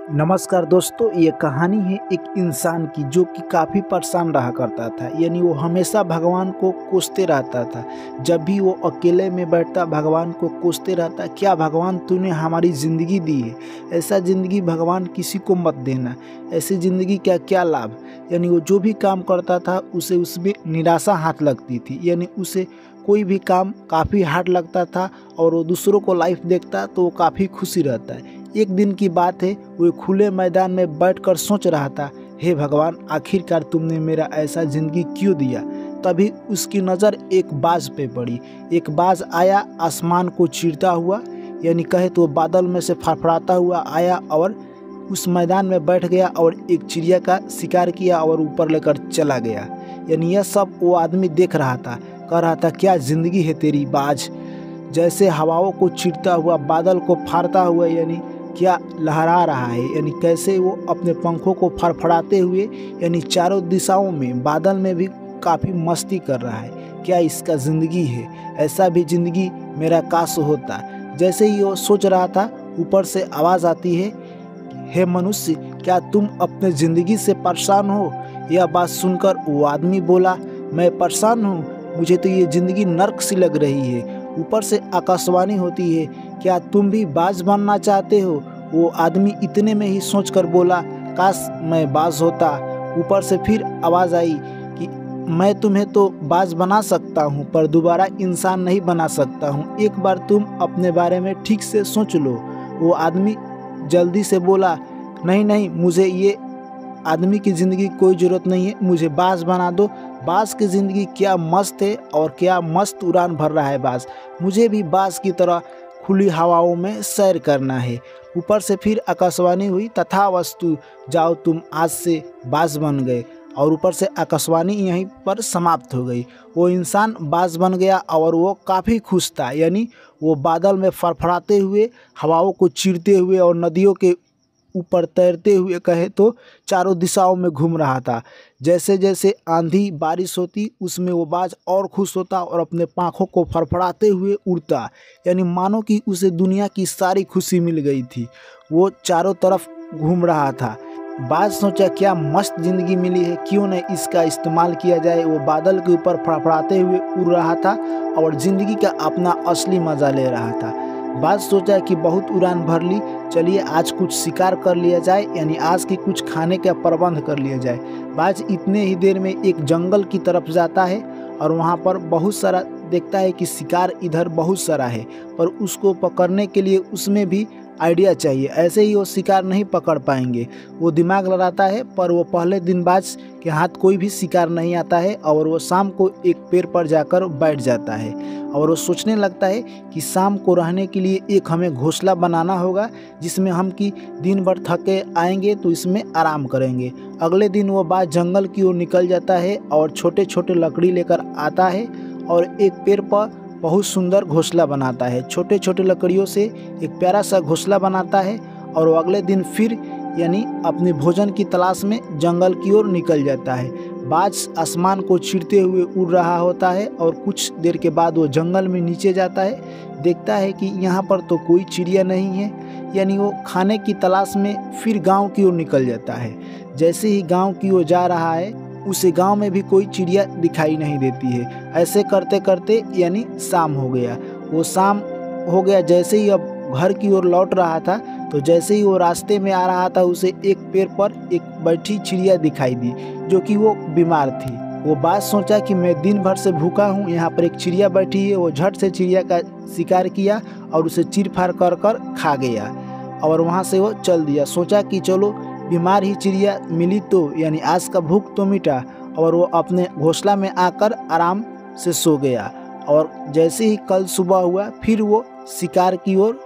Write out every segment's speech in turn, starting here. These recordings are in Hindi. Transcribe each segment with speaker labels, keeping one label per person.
Speaker 1: नमस्कार दोस्तों, ये कहानी है एक इंसान की जो कि काफ़ी परेशान रहा करता था। यानी वो हमेशा भगवान को कोसते रहता था। जब भी वो अकेले में बैठता भगवान को कोसते रहता, क्या भगवान तूने हमारी ज़िंदगी दी है, ऐसा ज़िंदगी भगवान किसी को मत देना, ऐसी ज़िंदगी का क्या लाभ। यानी वो जो भी काम करता था उसे उसमें निराशा हाथ लगती थी। यानी उसे कोई भी काम काफ़ी हार्ड लगता था और वो दूसरों को लाइफ देखता तो वो काफ़ी खुशी रहता है। एक दिन की बात है, वो खुले मैदान में बैठकर सोच रहा था, हे भगवान, आखिरकार तुमने मेरा ऐसा ज़िंदगी क्यों दिया। तभी उसकी नज़र एक बाज पे पड़ी। एक बाज आया आसमान को चीरता हुआ, यानी कहे तो बादल में से फड़फड़ाता हुआ आया और उस मैदान में बैठ गया और एक चिड़िया का शिकार किया और ऊपर लेकर चला गया। यानी यह सब वो आदमी देख रहा था, कह रहा था, क्या ज़िंदगी है तेरी बाज, जैसे हवाओं को चीरता हुआ, बादल को फाड़ता हुआ, यानी क्या लहरा रहा है। यानी कैसे वो अपने पंखों को फड़फड़ाते हुए यानी चारों दिशाओं में, बादल में भी काफ़ी मस्ती कर रहा है। क्या इसका ज़िंदगी है, ऐसा भी ज़िंदगी मेरा काश होता। जैसे ही वो सोच रहा था, ऊपर से आवाज़ आती है, हे मनुष्य, क्या तुम अपने ज़िंदगी से परेशान हो। यह बात सुनकर वो आदमी बोला, मैं परेशान हूँ, मुझे तो ये ज़िंदगी नर्क सी लग रही है। ऊपर से आकाशवाणी होती है, क्या तुम भी बाज बनना चाहते हो। वो आदमी इतने में ही सोचकर बोला, काश मैं बाज होता। ऊपर से फिर आवाज़ आई कि मैं तुम्हें तो बाज बना सकता हूँ पर दोबारा इंसान नहीं बना सकता हूँ, एक बार तुम अपने बारे में ठीक से सोच लो। वो आदमी जल्दी से बोला, नहीं नहीं, मुझे ये आदमी की ज़िंदगी कोई ज़रूरत नहीं है, मुझे बाज बना दो। बाज की ज़िंदगी क्या मस्त है और क्या मस्त उड़ान भर रहा है बाज, मुझे भी बाज की तरह खुली हवाओं में सैर करना है। ऊपर से फिर आकाशवाणी हुई, तथास्तु, जाओ तुम आज से बाज बन गए। और ऊपर से आकाशवाणी यहीं पर समाप्त हो गई। वो इंसान बाज बन गया और वो काफ़ी खुश था। यानी वो बादल में फड़फड़ाते हुए, हवाओं को चीरते हुए और नदियों के ऊपर तैरते हुए, कहे तो चारों दिशाओं में घूम रहा था। जैसे जैसे आंधी बारिश होती उसमें वो बाज और खुश होता और अपने पंखों को फड़फड़ाते हुए उड़ता। यानी मानो कि उसे दुनिया की सारी खुशी मिल गई थी। वो चारों तरफ घूम रहा था। बाज सोचा, क्या मस्त ज़िंदगी मिली है, क्यों न इसका इस्तेमाल किया जाए। वो बादल के ऊपर फड़फड़ाते हुए उड़ रहा था और ज़िंदगी का अपना असली मज़ा ले रहा था। बाज सोचा कि बहुत उड़ान भर ली, चलिए आज कुछ शिकार कर लिया जाए, यानी आज की कुछ खाने का प्रबंध कर लिया जाए। बाज इतने ही देर में एक जंगल की तरफ जाता है और वहाँ पर बहुत सारा देखता है कि शिकार इधर बहुत सारा है, पर उसको पकड़ने के लिए उसमें भी आइडिया चाहिए, ऐसे ही वो शिकार नहीं पकड़ पाएंगे। वो दिमाग लड़ाता है पर वो पहले दिन बाज के हाथ कोई भी शिकार नहीं आता है और वो शाम को एक पेड़ पर जाकर बैठ जाता है और वो सोचने लगता है कि शाम को रहने के लिए एक हमें घोंसला बनाना होगा, जिसमें हम कि दिन भर थके आएंगे तो इसमें आराम करेंगे। अगले दिन वो बाज जंगल की ओर निकल जाता है और छोटे छोटे लकड़ी लेकर आता है और एक पेड़ पर बहुत सुंदर घोंसला बनाता है। छोटे छोटे लकड़ियों से एक प्यारा सा घोंसला बनाता है और वो अगले दिन फिर यानी अपने भोजन की तलाश में जंगल की ओर निकल जाता है। बाज आसमान को चीरते हुए उड़ रहा होता है और कुछ देर के बाद वो जंगल में नीचे जाता है, देखता है कि यहाँ पर तो कोई चिड़िया नहीं है। यानी वो खाने की तलाश में फिर गांव की ओर निकल जाता है। जैसे ही गांव की ओर जा रहा है, उसे गांव में भी कोई चिड़िया दिखाई नहीं देती है। ऐसे करते करते यानी शाम हो गया। वो शाम हो गया, जैसे ही अब घर की ओर लौट रहा था तो जैसे ही वो रास्ते में आ रहा था, उसे एक पेड़ पर एक बैठी चिड़िया दिखाई दी जो कि वो बीमार थी। वो बात सोचा कि मैं दिन भर से भूखा हूँ, यहाँ पर एक चिड़िया बैठी है। वो झट से चिड़िया का शिकार किया और उसे चीर फाड़ कर कर खा गया और वहाँ से वो चल दिया। सोचा कि चलो बीमार ही चिड़िया मिली तो यानी आज का भूख तो मिटा। और वो अपने घोंसला में आकर आराम से सो गया और जैसे ही कल सुबह हुआ फिर वो शिकार की ओर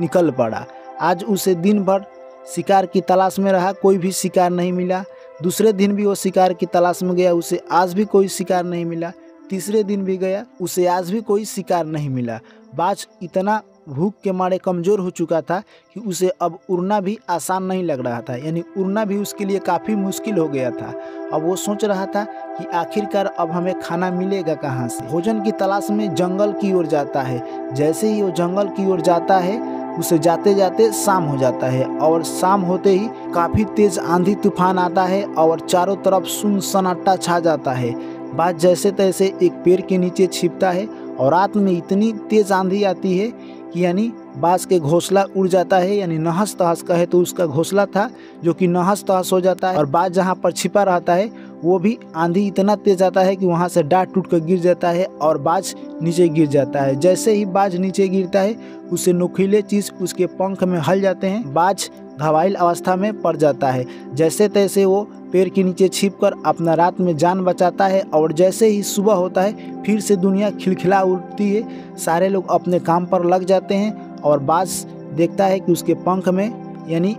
Speaker 1: निकल पड़ा। आज उसे दिन भर शिकार की तलाश में रहा, कोई भी शिकार नहीं मिला। दूसरे दिन भी वो शिकार की तलाश में गया, उसे आज भी कोई शिकार नहीं मिला। तीसरे दिन भी गया, उसे आज भी कोई शिकार नहीं मिला। बाज इतना भूख के मारे कमज़ोर हो चुका था कि उसे अब उड़ना भी आसान नहीं लग रहा था। यानी उड़ना भी उसके लिए काफ़ी मुश्किल हो गया था। अब वो सोच रहा था कि आखिरकार अब हमें खाना मिलेगा कहाँ से। भोजन की तलाश में जंगल की ओर जाता है। जैसे ही वो जंगल की ओर जाता है, उसे जाते जाते शाम हो जाता है और शाम होते ही काफ़ी तेज आंधी तूफान आता है और चारों तरफ सुनसन्नाटा छा जाता है। बाज जैसे तैसे एक पेड़ के नीचे छिपता है और रात में इतनी तेज आंधी आती है कि यानी बाज के घोंसला उड़ जाता है, यानी नहस तहस कहे तो उसका घोंसला था जो कि नहस तहस हो जाता है और बाज जहाँ पर छिपा रहता है वो भी आंधी इतना तेज आता है कि वहाँ से डाँट टूट कर गिर जाता है और बाज नीचे गिर जाता है। जैसे ही बाज नीचे गिरता है उसे नुकीले चीज़ उसके पंख में हल जाते हैं, बाज घायल अवस्था में पड़ जाता है। जैसे तैसे वो पेड़ के नीचे छिपकर अपना रात में जान बचाता है और जैसे ही सुबह होता है फिर से दुनिया खिलखिला उठती है, सारे लोग अपने काम पर लग जाते हैं और बाज देखता है कि उसके पंख में यानी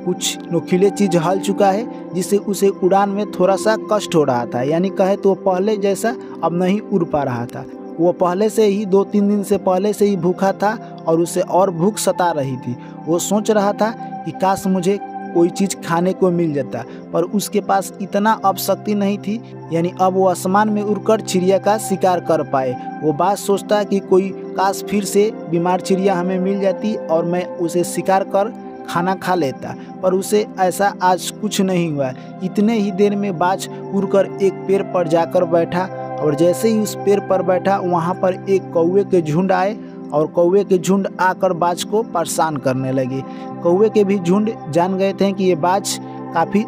Speaker 1: कुछ नुकीले चीज़ हल चुका है जिससे उसे उड़ान में थोड़ा सा कष्ट हो रहा था, यानी कहे तो पहले जैसा अब नहीं उड़ पा रहा था। वो पहले से ही 2-3 दिन से पहले से ही भूखा था और उसे और भूख सता रही थी। वो सोच रहा था कि काश मुझे कोई चीज़ खाने को मिल जाता, पर उसके पास इतना अब शक्ति नहीं थी, यानी अब वो आसमान में उड़कर चिड़िया का शिकार कर पाए। वो बात सोचता कि कोई काश फिर से बीमार चिड़िया हमें मिल जाती और मैं उसे शिकार कर खाना खा लेता, पर उसे ऐसा आज कुछ नहीं हुआ। इतने ही देर में बाज उड़कर एक पेड़ पर जाकर बैठा और जैसे ही उस पेड़ पर बैठा वहाँ पर एक कौवे के झुंड आए और कौवे के झुंड आकर बाज को परेशान करने लगे। कौवे के भी झुंड जान गए थे कि ये बाज काफ़ी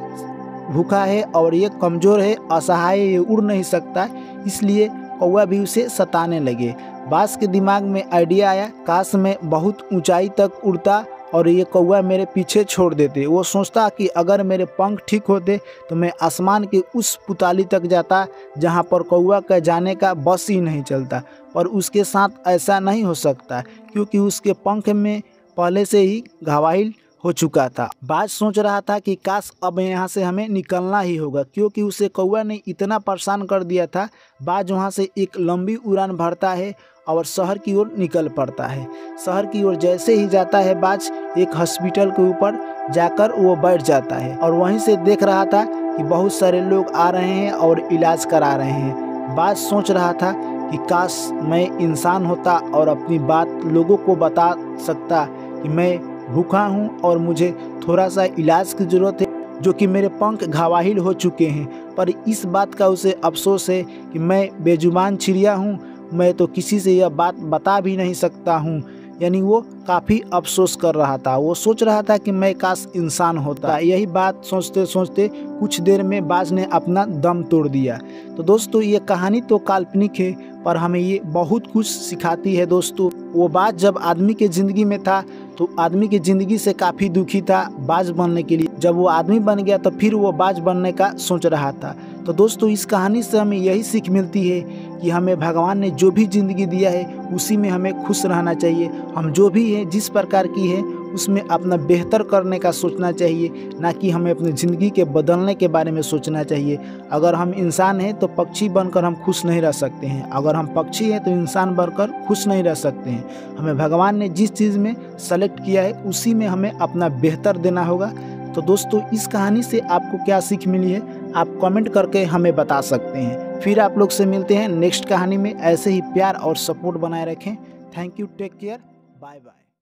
Speaker 1: भूखा है और ये कमज़ोर है, असहाय है, ये उड़ नहीं सकता, इसलिए कौवा भी उसे सताने लगे। बाज के दिमाग में आइडिया आया, काश मैं बहुत ऊंचाई तक उड़ता और ये कौवा मेरे पीछे छोड़ देते। वो सोचता कि अगर मेरे पंख ठीक होते तो मैं आसमान के उस पुताली तक जाता जहाँ पर कौवा का जाने का बस ही नहीं चलता, पर उसके साथ ऐसा नहीं हो सकता क्योंकि उसके पंख में पहले से ही घायल हो चुका था। बाज सोच रहा था कि काश अब यहाँ से हमें निकलना ही होगा क्योंकि उसे कौवा ने इतना परेशान कर दिया था। बाज वहाँ से एक लंबी उड़ान भरता है और शहर की ओर निकल पड़ता है। शहर की ओर जैसे ही जाता है बाज एक हॉस्पिटल के ऊपर जाकर वो बैठ जाता है और वहीं से देख रहा था कि बहुत सारे लोग आ रहे हैं और इलाज करा रहे हैं। बाज सोच रहा था कि काश मैं इंसान होता और अपनी बात लोगों को बता सकता कि मैं भूखा हूँ और मुझे थोड़ा सा इलाज की ज़रूरत है, जो कि मेरे पंख घायल हो चुके हैं। पर इस बात का उसे अफसोस है कि मैं बेजुबान चिड़िया हूँ, मैं तो किसी से यह बात बता भी नहीं सकता हूँ, यानी वो काफ़ी अफसोस कर रहा था। वो सोच रहा था कि मैं काश इंसान होता। यही बात सोचते सोचते कुछ देर में बाज ने अपना दम तोड़ दिया। तो दोस्तों ये कहानी तो काल्पनिक है पर हमें ये बहुत कुछ सिखाती है। दोस्तों वो बाज जब आदमी के ज़िंदगी में था तो आदमी की ज़िंदगी से काफ़ी दुखी था बाज बनने के लिए। जब वो आदमी बन गया तो फिर वो बाज बनने का सोच रहा था। तो दोस्तों इस कहानी से हमें यही सीख मिलती है कि हमें भगवान ने जो भी ज़िंदगी दिया है उसी में हमें खुश रहना चाहिए। हम जो भी हैं जिस प्रकार की है उसमें अपना बेहतर करने का सोचना चाहिए, ना कि हमें अपनी ज़िंदगी के बदलने के बारे में सोचना चाहिए। अगर हम इंसान हैं तो पक्षी बनकर हम खुश नहीं रह सकते हैं, अगर हम पक्षी हैं तो इंसान बनकर खुश नहीं रह सकते हैं। हमें भगवान ने जिस चीज़ में सेलेक्ट किया है उसी में हमें अपना बेहतर देना होगा। तो दोस्तों इस कहानी से आपको क्या सीख मिली है आप कमेंट करके हमें बता सकते हैं। फिर आप लोग से मिलते हैं नेक्स्ट कहानी में। ऐसे ही प्यार और सपोर्ट बनाए रखें। Thank you, take care, bye bye.